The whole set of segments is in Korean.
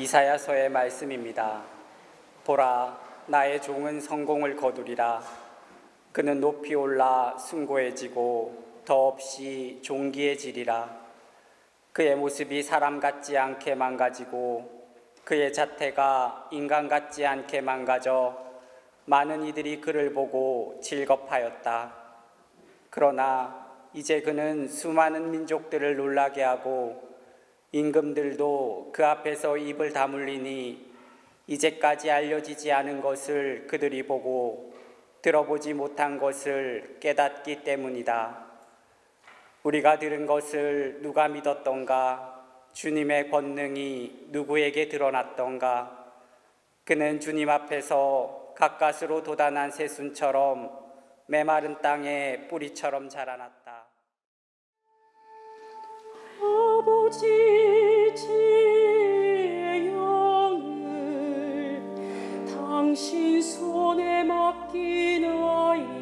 이사야서의 말씀입니다. 보라, 나의 종은 성공을 거두리라. 그는 높이 올라 숭고해지고 더없이 존귀해지리라. 그의 모습이 사람 같지 않게 망가지고 그의 자태가 인간 같지 않게 망가져 많은 이들이 그를 보고 즐겁하였다. 그러나 이제 그는 수많은 민족들을 놀라게 하고 임금들도 그 앞에서 입을 다물리니 이제까지 알려지지 않은 것을 그들이 보고 들어보지 못한 것을 깨닫기 때문이다. 우리가 들은 것을 누가 믿었던가? 주님의 권능이 누구에게 드러났던가? 그는 주님 앞에서 가까스로 돋아난 새순처럼 메마른 땅에 뿌리처럼 자라났다. 아버지 제 영을 당신 손에 맡기나이다.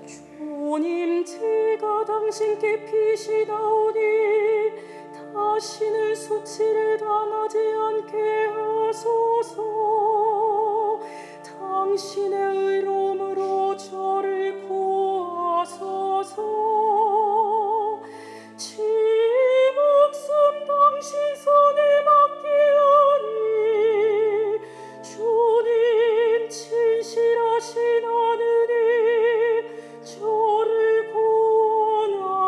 주님, 제가 당신께 피시나오니 다시는 수치를 당하지 않게 하소서. 당신의 의로움으로 저를 구하소서. 제 목숨 당신 손에 맡기오니 주님 진실하신 하느님 저를 구원하소서.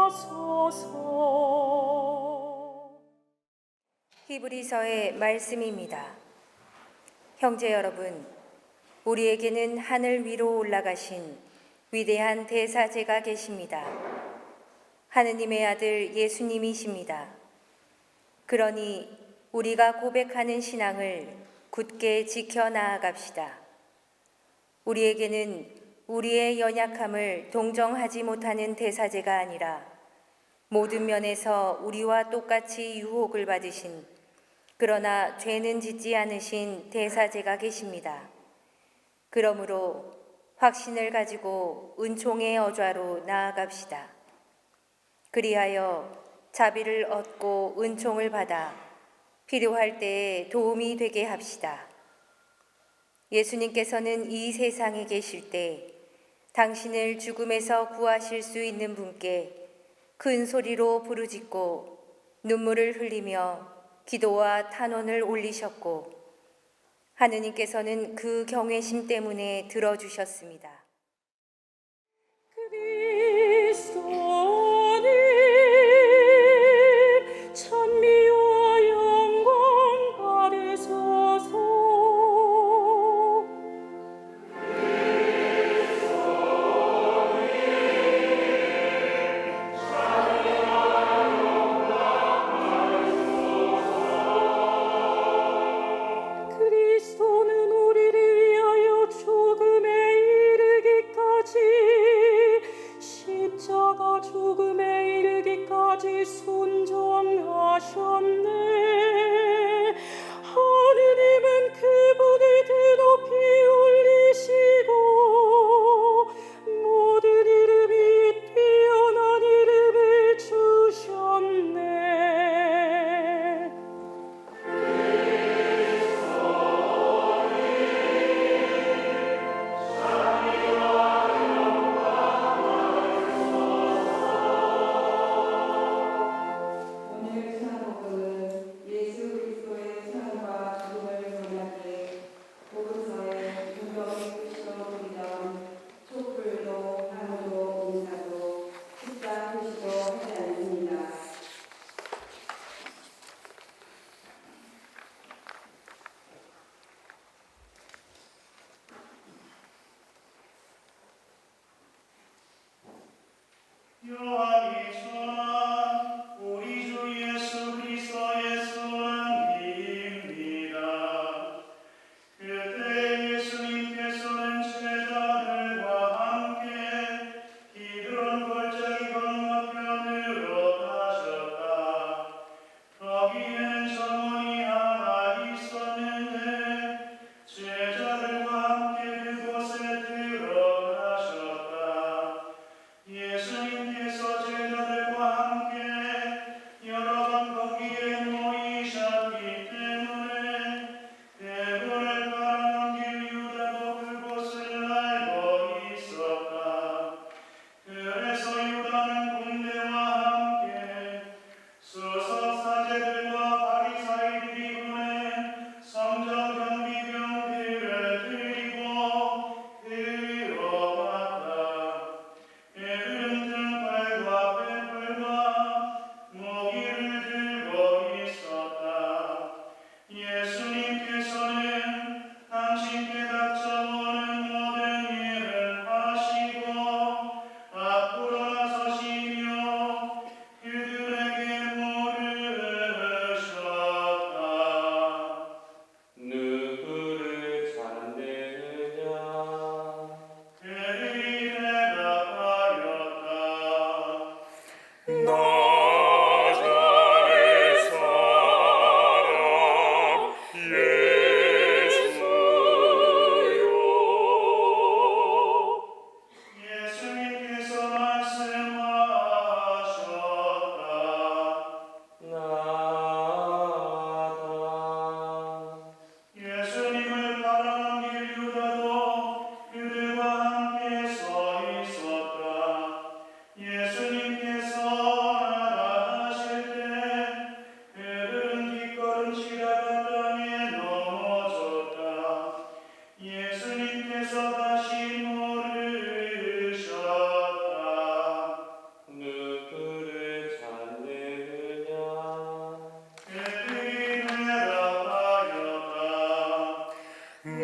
히브리서의 말씀입니다. 형제 여러분, 우리에게는 하늘 위로 올라가신 위대한 대사제가 계십니다. 하느님의 아들 예수님이십니다. 그러니 우리가 고백하는 신앙을 굳게 지켜 나아갑시다. 우리에게는 우리의 연약함을 동정하지 못하는 대사제가 아니라 모든 면에서 우리와 똑같이 유혹을 받으신, 그러나 죄는 짓지 않으신 대사제가 계십니다. 그러므로 확신을 가지고 은총의 어좌로 나아갑시다. 그리하여 자비를 얻고 은총을 받아 필요할 때에 도움이 되게 합시다. 예수님께서는 이 세상에 계실 때 당신을 죽음에서 구하실 수 있는 분께 큰 소리로 부르짖고 눈물을 흘리며 기도와 탄원을 올리셨고, 하느님께서는 그 경외심 때문에 들어주셨습니다. 그리스도님 찬미와 영광 받으소서. 그리스도는 우리를 위하여 죽음에 이르게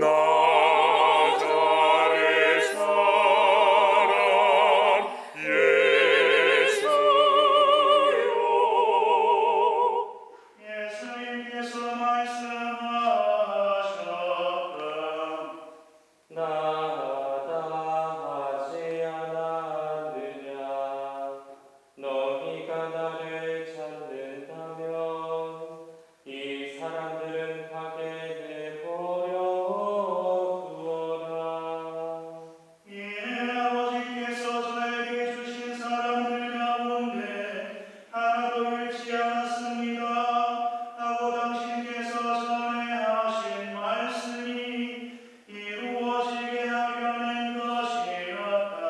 나자렛 사람 예수여. 예수님께서 말씀하셨다. 나다 하지 않았느냐. 너희가 나를 찾는다면 이 사람들은 가게 내버려 두어라. 이는 아버지께서 저에게 주신 사람들 가운데 하나도 잃지 않았습니다 하고 당신께서 전에 하신 말씀이 이루어지게 하려는 것이었다.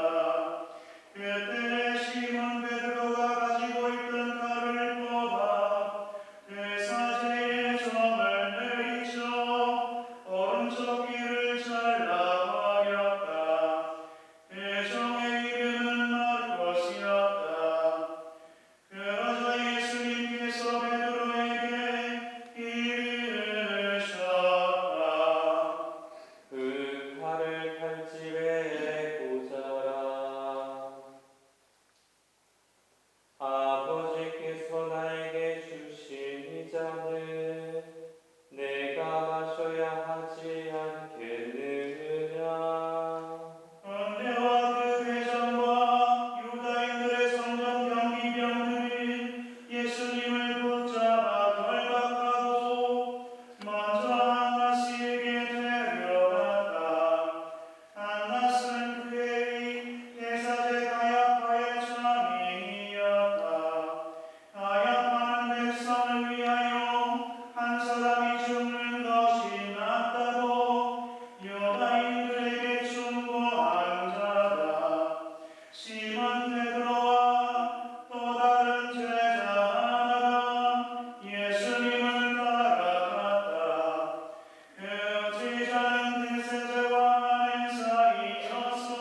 그때 시몬 베드로가 가지고 있던 칼을 뽑아 그 사제의 점을 내리쳐 오른쪽 귀를 잘라버렸다. 그 점의 이름은 마르코스였다. 그러자 예수님께서 베드로에게 이르셨다. 그 칼을 칼집에 꽂아라. 아버지께서 나에게 주신 이 잔을 내가 마셔야 하지 않겠느냐. 은혜와 그 대전과 유다인들의 성전 경비병들이 예수님을 붙잡아 결박하고 먼저 안나스에게 데려갔다. 안나스는 그의 대사제 가야파의 자민이었다. 가야파는 백성을 위하여 한 사람이 죽는 것이 낫다고 유다인들에게 충고한 자다. 시몬 베드로와 또 다른 제자 하나가 예수님을 따라갔다. 그 제자는 대세제와 하는 사이였어.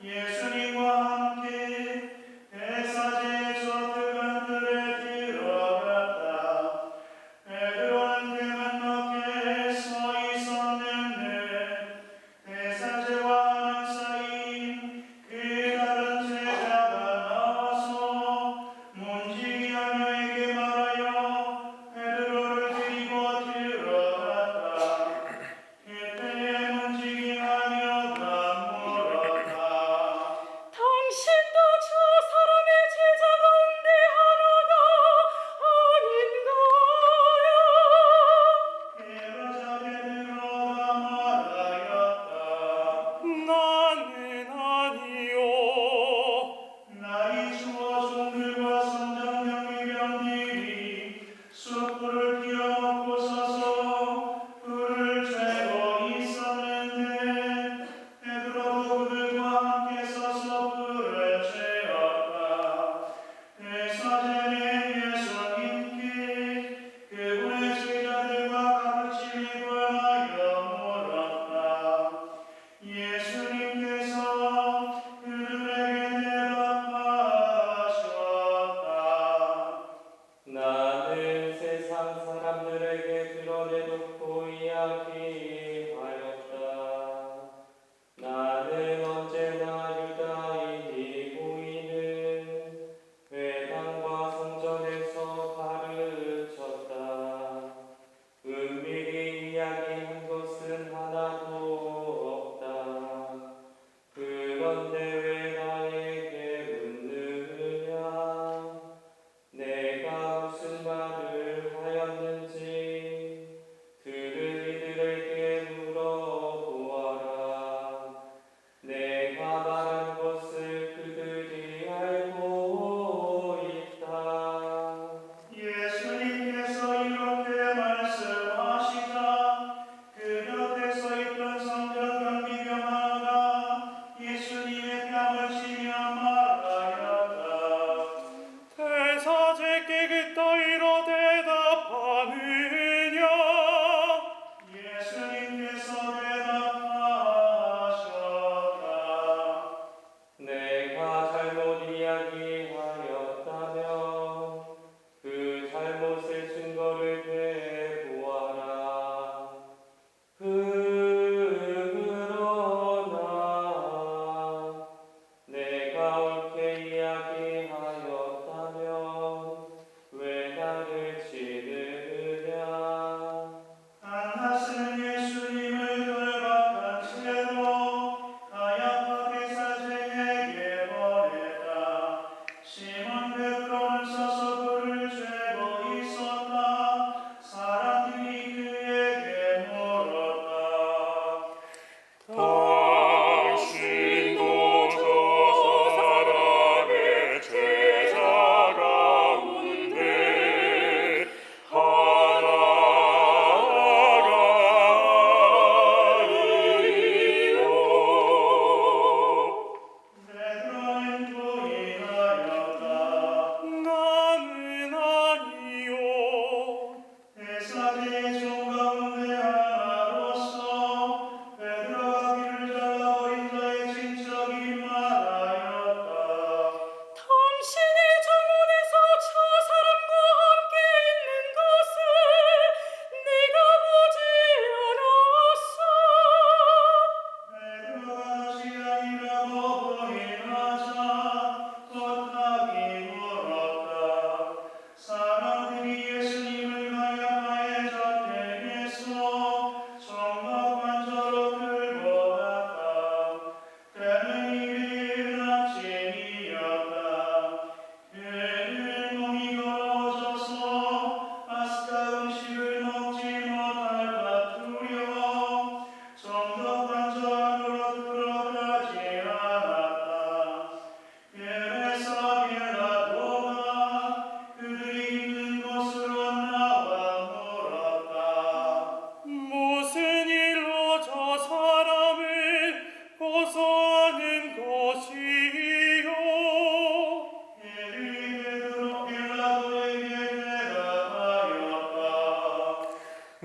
예수님과 함께 대사제의 젖들은 뜰에 들어갔다. 베드로는 대문 밖에 서 있었는데 대사제와 하는 사이인 그 다른 제자가 나와서 문지기 하녀에게 말하여 베드로를 데리고 들어갔다.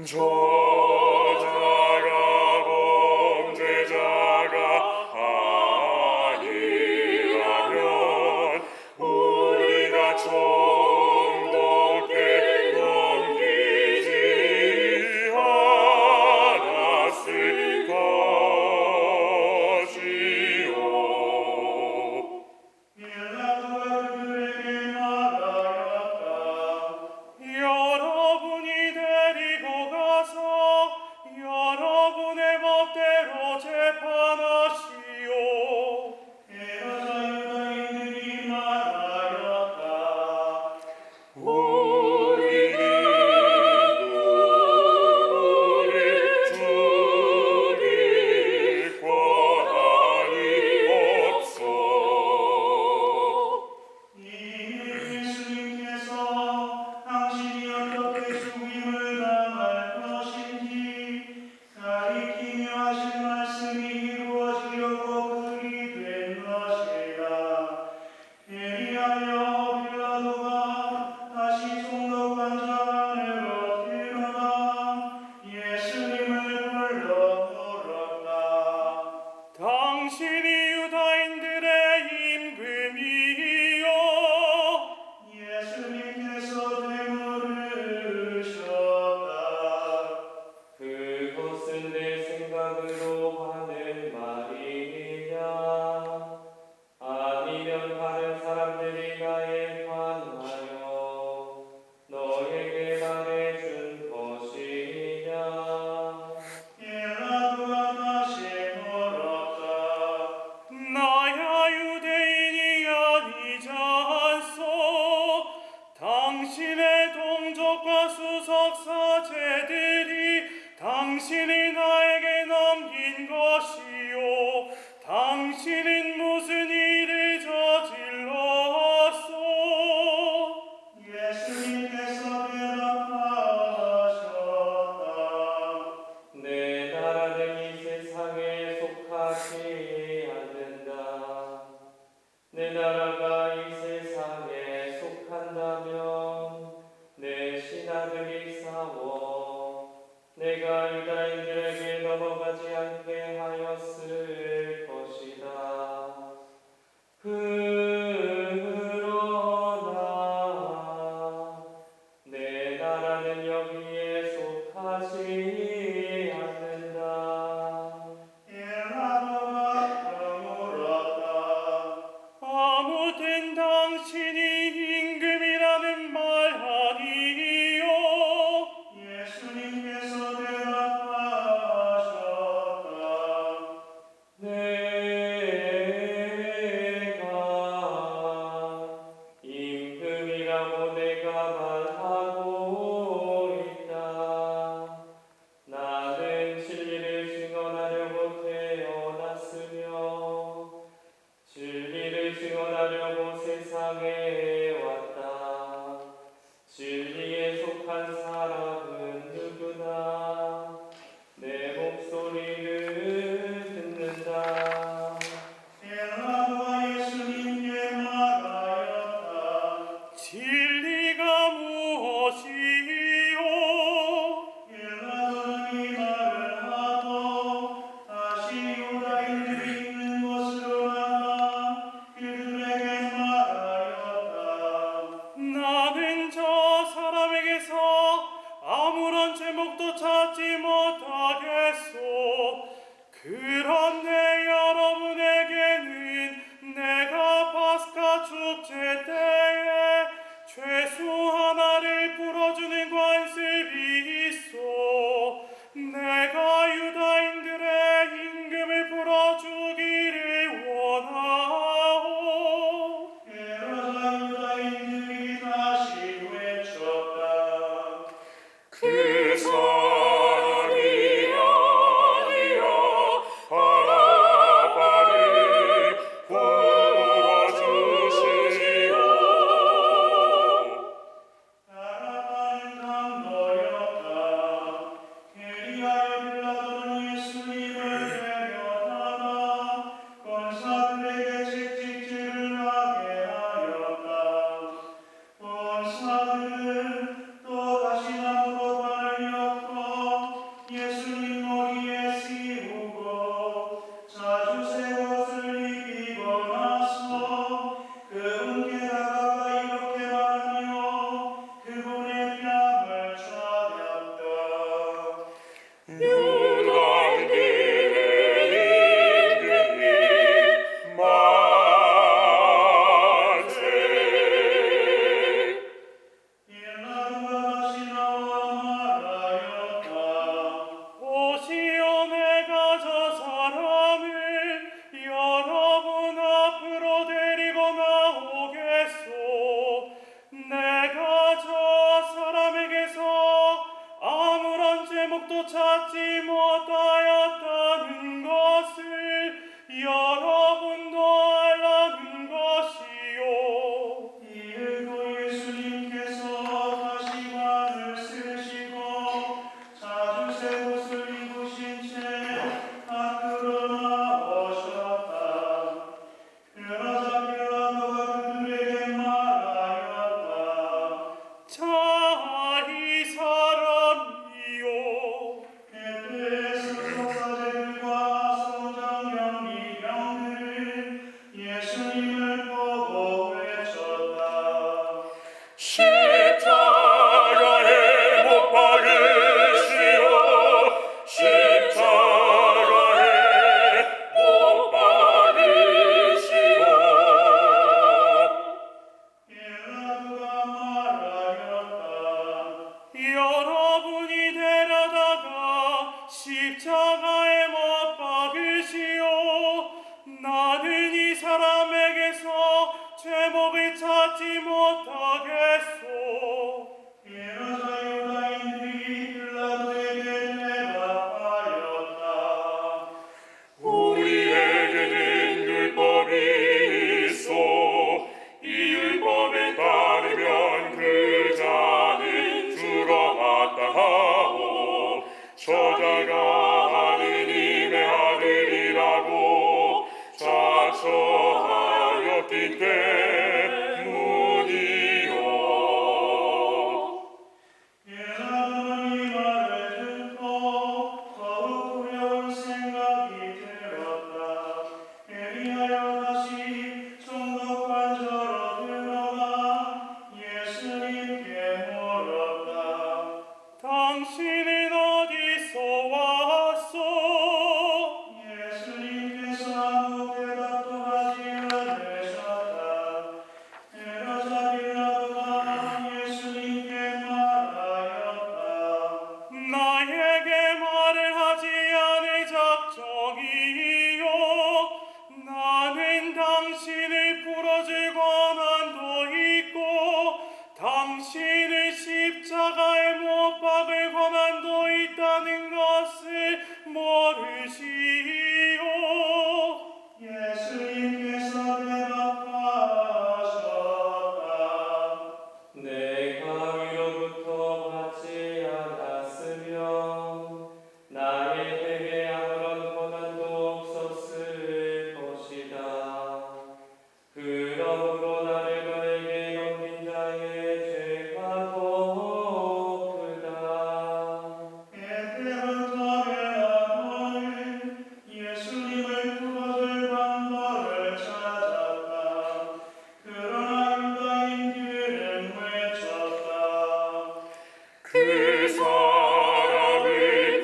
저자가 범죄자가 아니라면 우리가 정독해 넘기지 않았을 것이요. 빌라도가 그들에게 말하였다. 여러분이 데리고 가서 여러분의 법대로 재판하시오. 헤롯과 유다인들이 말하였다. 우리는 누구를 죽일 권한이 없어. 예수님께서 당신이 어떻게 죽임을 당할 것인지 가리키며 하신 말씀이 이루어지려고 그리 된 것이라. 예리하여 빌라도가 다시 총독관 안으로 들어가 예수님을 불러 물었다. 당신이 유다인들의 임금이요. 예수님께서 되물으셨다. 그것은 내 생각으로 하는 말이냐? 아니면 다른 사람들이 나에 반하여 너에게 말해준 것이냐? 빌라도가 다시 물었다. 나야 유대인이 아니지 않소. 당신의 동족과 수석사제들이 당신이 나에게 넘긴 것이요. 당신은 무슨 일을 저질렀소? 예수님께서 대답하셨다. 내 나라는 이 세상에 속하지 않는다. 내 나라가 이 세상에 속한다면 내 신하들이 싸워 내가 유다인들에게 넘어가지 않게 하였을 것이다. 그러나 내 나라는 여기에 속하지 않는다. 빌라도가 물었다. 아무튼 당신이 임금이라는 말 아니요? 예수님께서 대답하셨다. 내가 임금이라고 내가 말하고 있다. 나는 진리를 증언하려고 태어났으며 진리를 증언하려고 세상에 왔다. 진리에 속한 사람은 누구나 내 목소리를 듣는다. 빌라도가 예수님께 말하였다. 진리가 무엇이요? 빌라도는 이 말을 하고 다시 유다인들이 있는 곳으로 나가 그들에게 말하였다. 나는 저 사람에게서 아무런 제목도 찾지 못하겠소. 그런데 여러분에게는 내가 파스카 축제 때에 죄수 하나를 풀어주는 관습이 있어. 내가 유다인들의 임금을 풀어주기를 원하오. 헤롯과 유다인들이 다시 외쳤다. 그 사람이 아니라 바라바를 풀어주시오. 머리에 씌우고 자주새 옷을 입히고 나서 그분께 다가가 이렇게 말하며 그분의 뺨을 차렸다. 일라루가 다시 나와 말하였다. 오시오 내가 저 사람을 여러분 앞으로 데리고 나오겠소. 내가 저 사람에게서 아무런 제목도 찾지 못하였다는 것을 여러분도 알라는 것이요. 이윽고 예수님께서 다시 말을 쓰시고 자주새 옷을 입으신 채 밖으로 나오셨다. 그러자 빌라도가 그들에게 말하였다. 자, 이 사람이요. 그때에서 석사제들과 성전 경비병들은 예수님을 보고 외쳤다. 십자가에 못 박으시오. 십자가에 못 박으시오. 빌라도가 말하였다. 여러분이 데려다가 십자가에 못 박으시오. 나는 이 사람에게서 제목을 찾지 못하겠소. 이러자 유다인들이 빌라도에게 대답하였다. 우리에게는 율법이 있어. 이 율법에 따르면 그 자는 주로 마땅하고 저자가 하느님의 아들이라고 자처하였기 때문이요. 빌라도는 이 말을 듣고 더욱 두려운 생각이 들었다. 그리하여 다시 총독관저로 들어가 예수님께 물었다. 당신은 어디서 왔소? 예수님께서 아무 대답도 하지 않으셨다. 그러자 빌라도가 예수님께 말하였다. 나에게 말을 하지 않을 작정이요. 나는 당신을 풀어줄 권한도 있고 당신을 십자가에 못 박을 권한도 있다는 것을 모르시오. 예수님께서 대답하셨다. 내가 위로부터 받지 않았으면 나에 대해 아무런 권한도 없었을 것이다. 그러므로 나를 너에게 넘긴 자의 죄가 더 크다. 그때부터 빌라도는 예수님을 풀어줄 방법을 찾았다. 그러나 유다인들은 외쳤다. 그 사람을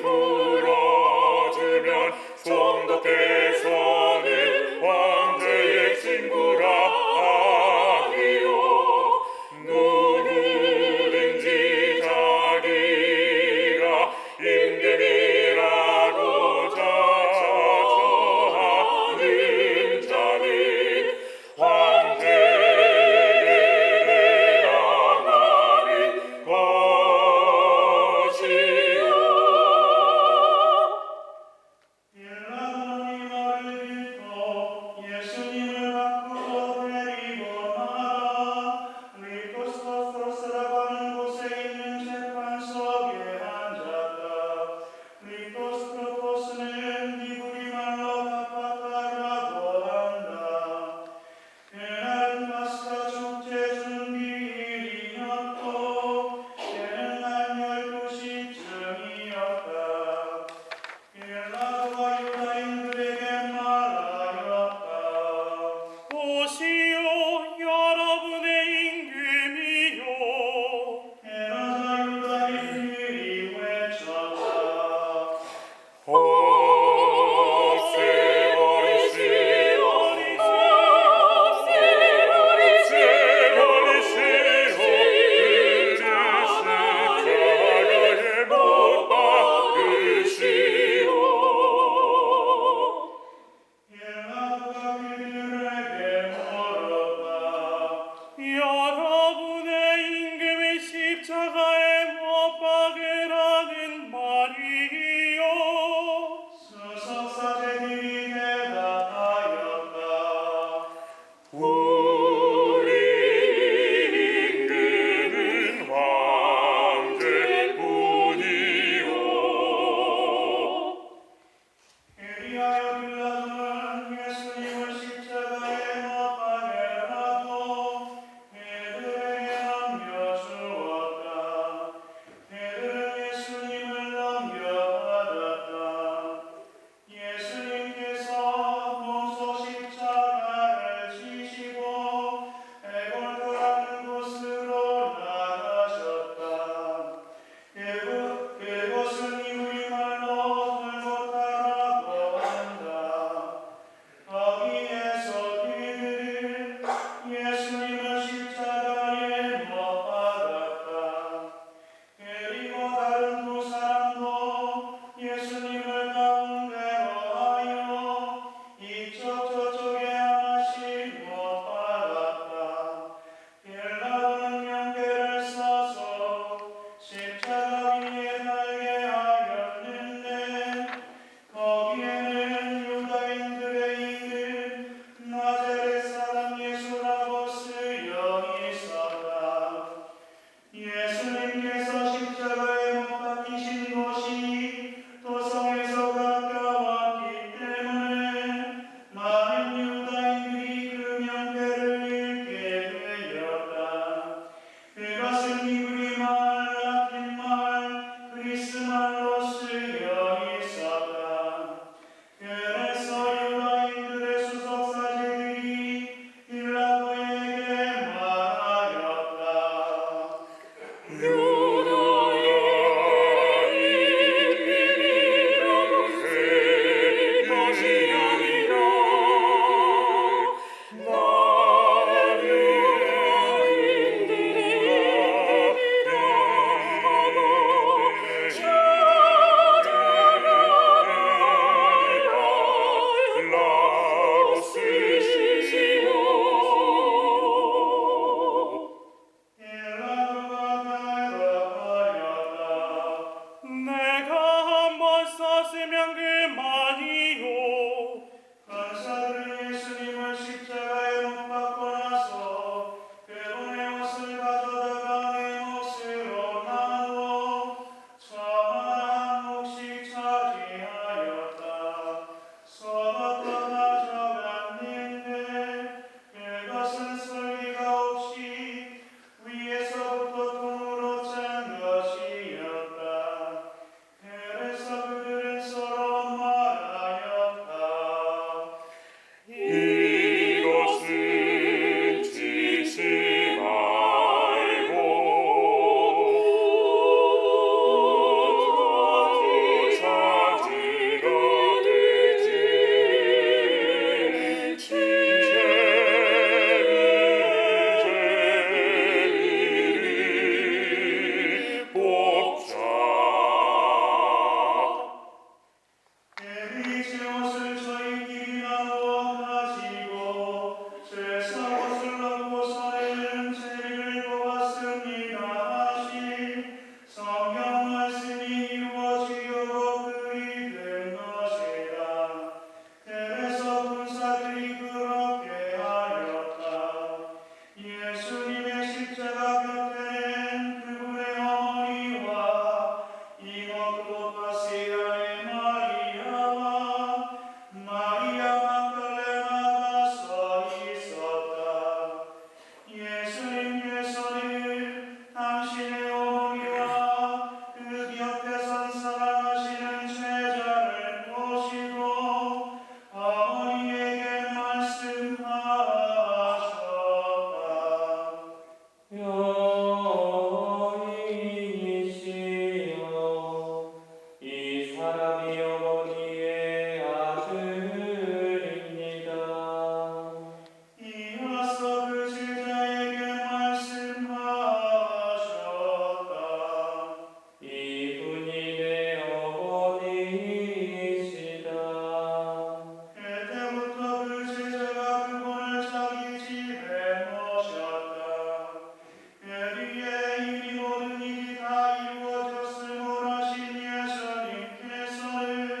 풀어주면 총독께서는 황제의 친구라 하리요. 누구든지 자기가 임금이라고 자처하는 자는 황제에게 대항하는 것이요. 빌라도는 이 말을 듣고 예수님을 밖으로 데리고 나가 리토스토스라고 하는 곳에 있는 재판석에 앉았다. 리토스토스는 히브리 말로 바파타라고 한다. 그날은 파스카 축제 준비일이었고 때는 한 12시쯤이었다. 마리 어머니의 아들입니다. 이어서 그 제자에게 말씀하셨다. 이분이 내 어머니이시다. 그때부터 그 제자가 그분을 자기 집에 모셨다. 그 뒤에 이미 모든 일이 다 이루어졌음을 아신 예수님께서는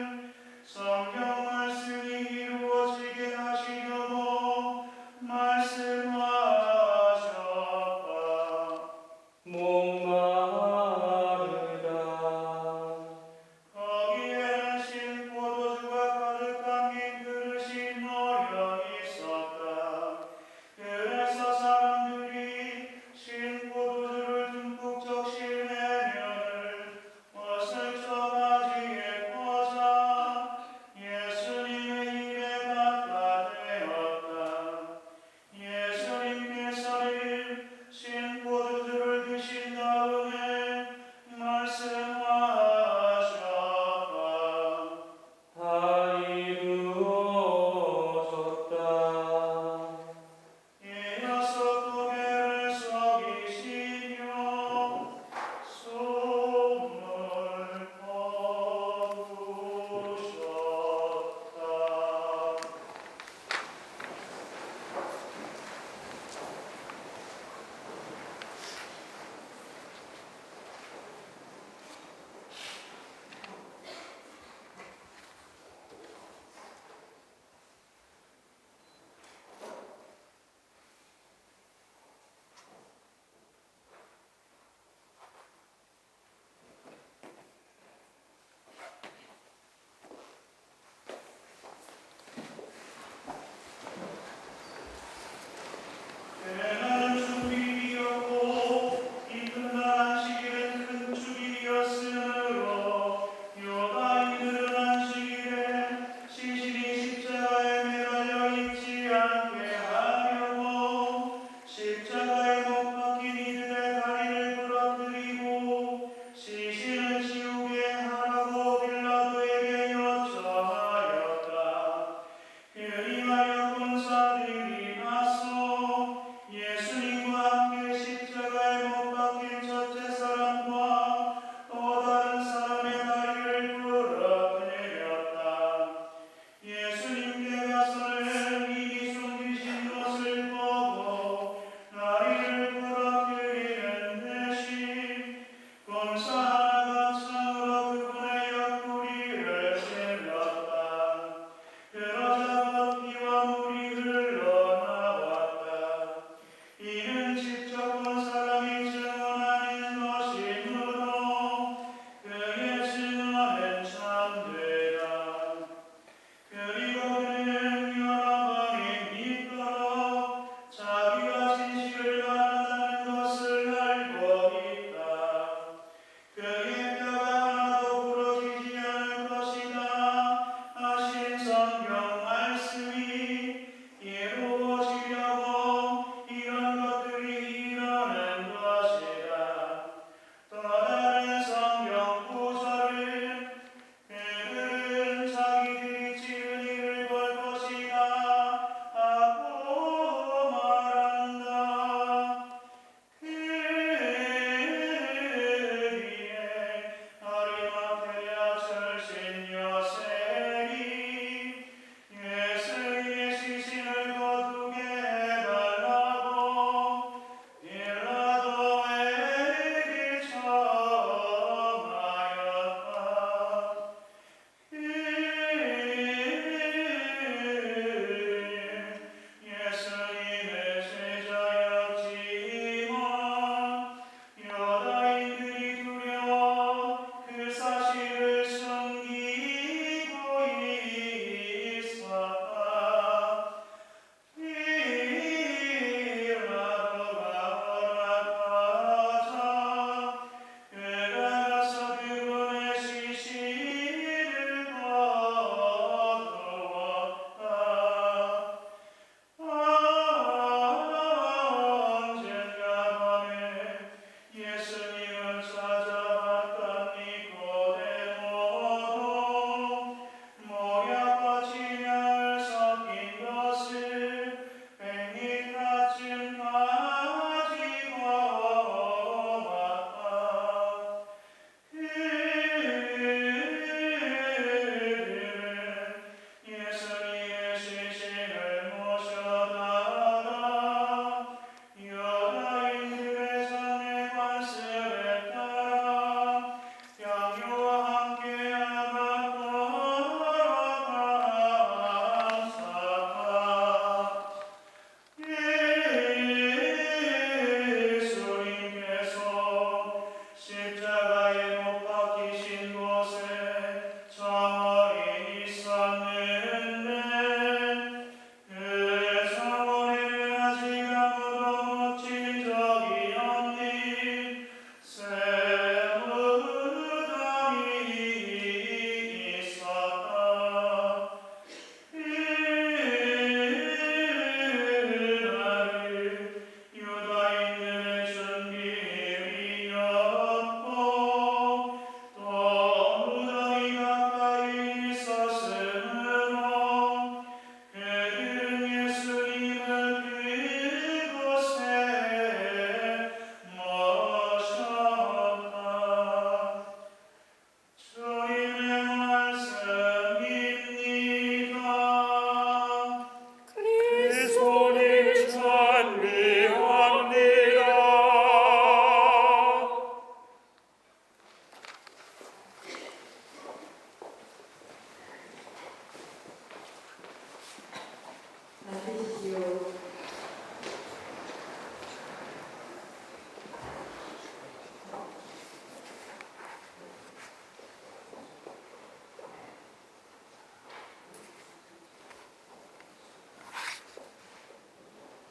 받으시오.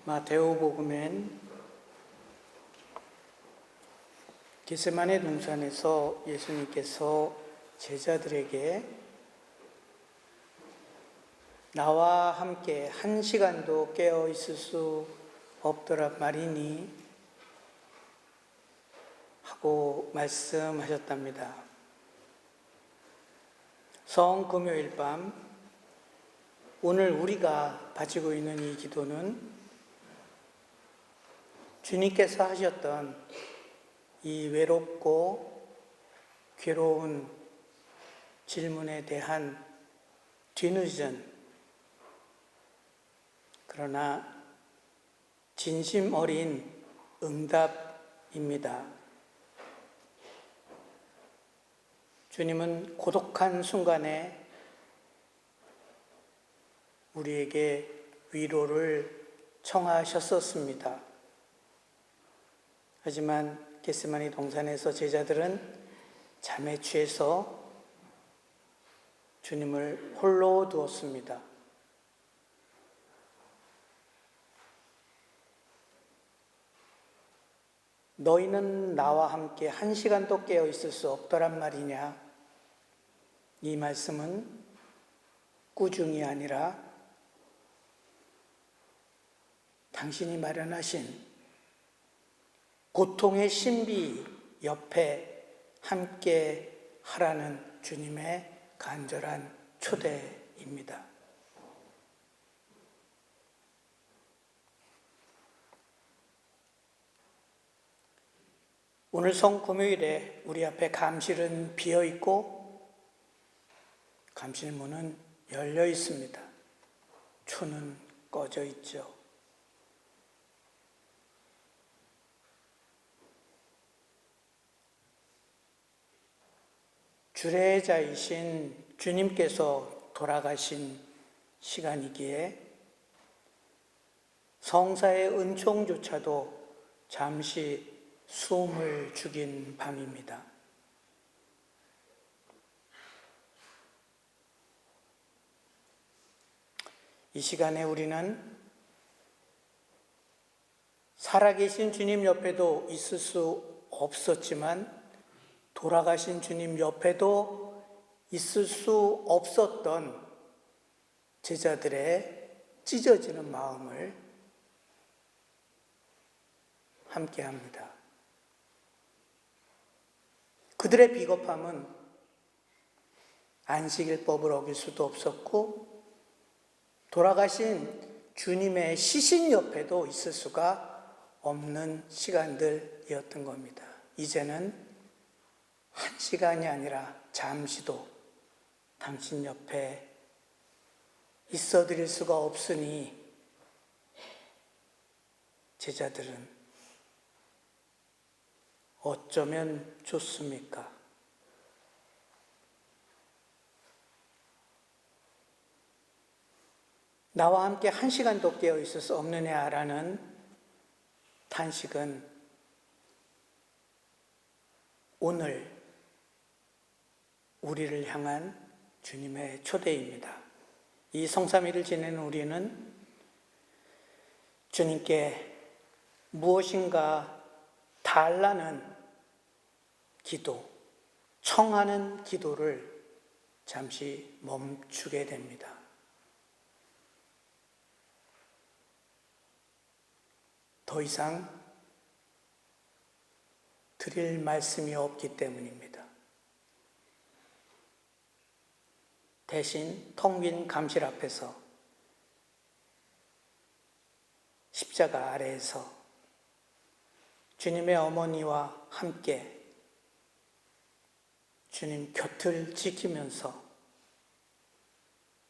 마테오복음엔 겟세마네 동산에서 예수님께서 제자들에게 나와 함께 한 시간도 깨어 있을 수 없더란 말이니 하고 말씀하셨답니다. 성금요일 밤 오늘 우리가 바치고 있는 이 기도는 주님께서 하셨던 이 외롭고 괴로운 질문에 대한 뒤늦은 그러나 진심 어린 응답입니다. 주님은 고독한 순간에 우리에게 위로를 청하셨었습니다. 하지만 겟세마네 동산에서 제자들은 잠에 취해서 주님을 홀로 두었습니다. 너희는 나와 함께 한 시간도 깨어 있을 수 없더란 말이냐? 이 말씀은 꾸중이 아니라 당신이 마련하신 고통의 신비 옆에 함께 하라는 주님의 간절한 초대입니다. 오늘 성금요일에 우리 앞에 감실은 비어 있고 감실 문은 열려 있습니다. 초는 꺼져 있죠. 주례자이신 주님께서 돌아가신 시간이기에 성사의 은총조차도 잠시 숨을 죽인 밤입니다. 이 시간에 우리는 살아계신 주님 옆에도 있을 수 없었지만 돌아가신 주님 옆에도 있을 수 없었던 제자들의 찢어지는 마음을 함께합니다. 그들의 비겁함은 안식일법을 어길 수도 없었고 돌아가신 주님의 시신 옆에도 있을 수가 없는 시간들이었던 겁니다. 이제는 한 시간이 아니라 잠시도 당신 옆에 있어 드릴 수가 없으니 제자들은 어쩌면 좋습니까? 나와 함께 한 시간도 깨어 있을 수 없느냐라는 탄식은 오늘 우리를 향한 주님의 초대입니다. 이 성삼일을 지내는 우리는 주님께 무엇인가 달라는 기도, 청하는 기도를 잠시 멈추게 됩니다. 더 이상 드릴 말씀이 없기 때문입니다. 대신 텅 빈 감실 앞에서 십자가 아래에서 주님의 어머니와 함께 주님 곁을 지키면서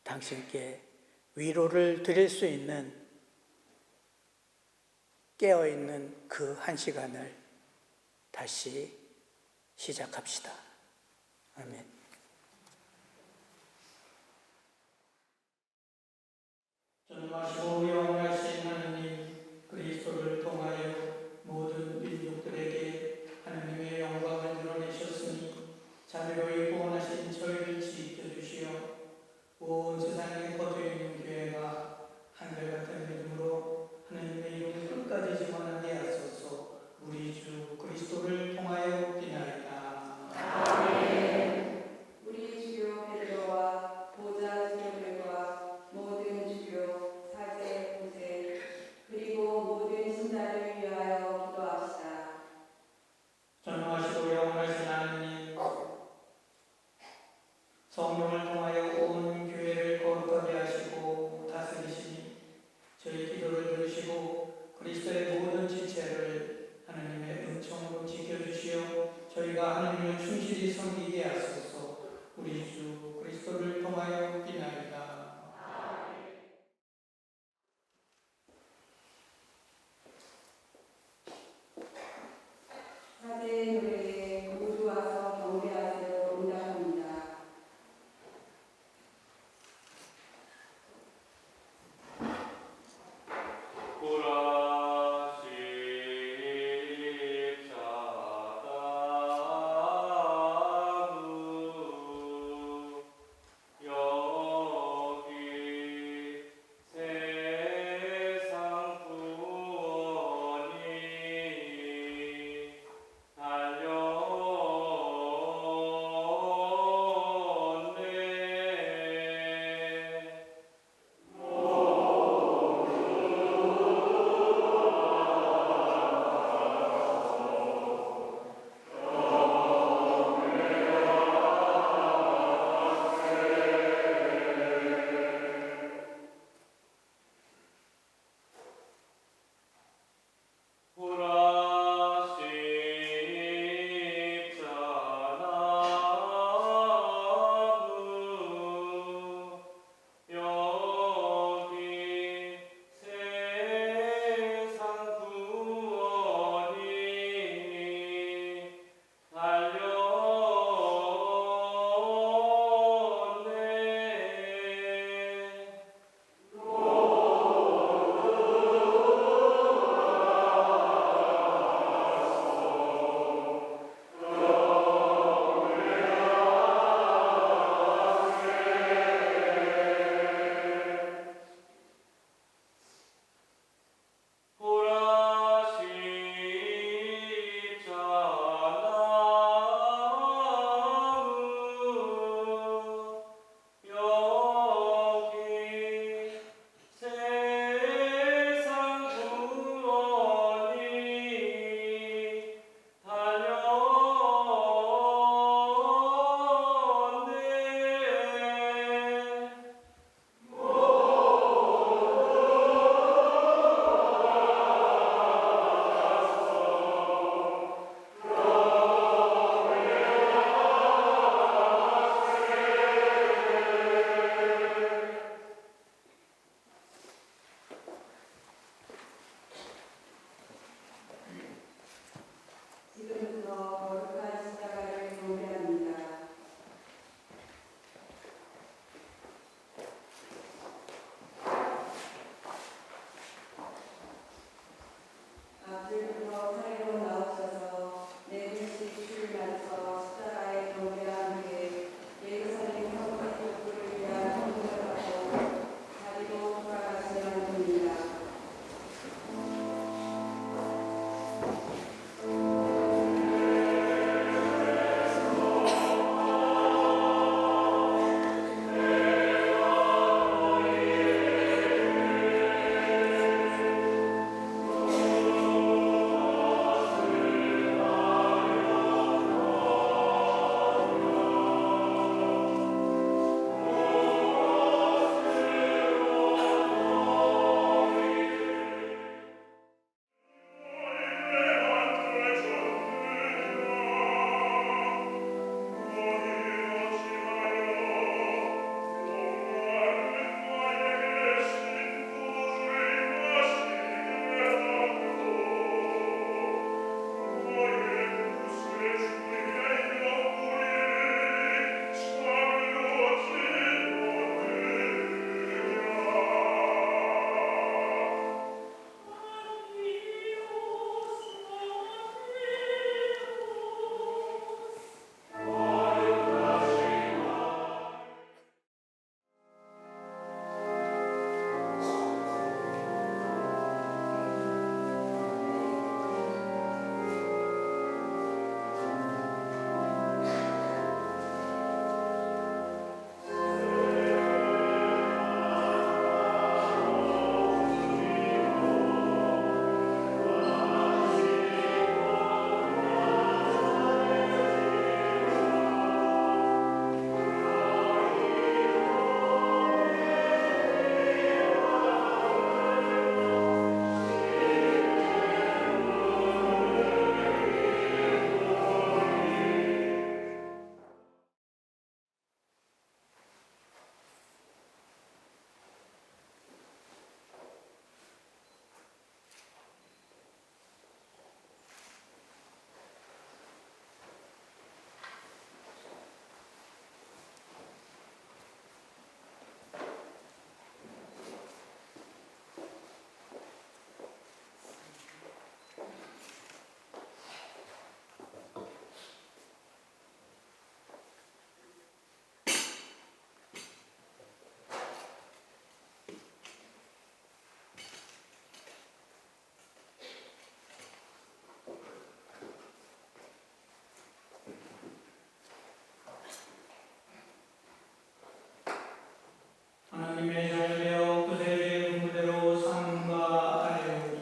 당신께 위로를 드릴 수 있는 깨어있는 그 한 시간을 다시 시작합시다. 아멘. 전하시고 하나님의 자녀되어 구세주의 분부대로 삼가하려니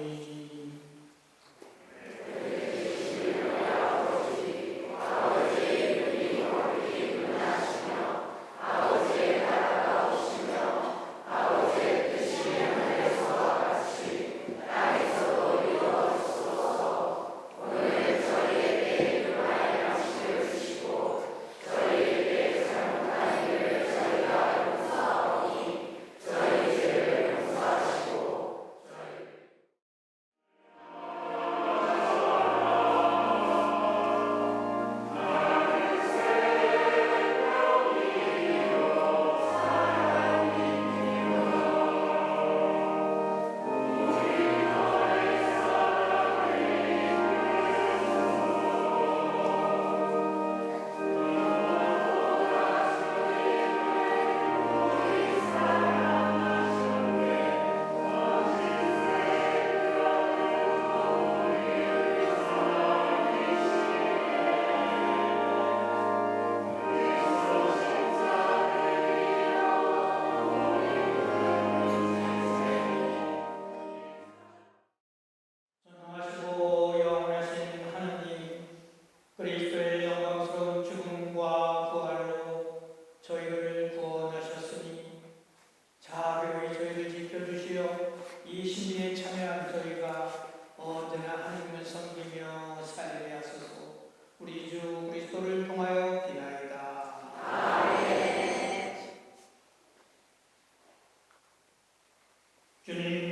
전능하시고 영원하신 하느님, 그리스도의 영광스러운 죽음과 부활로 저희를 구원하셨으니 자비로이 저희를 지켜주시어 이 신비에 참여한 저희가 언제나 하나님을 섬기며 살게 하소서. 우리 주 그리스도를 통하여 비나이다. 아멘. 주님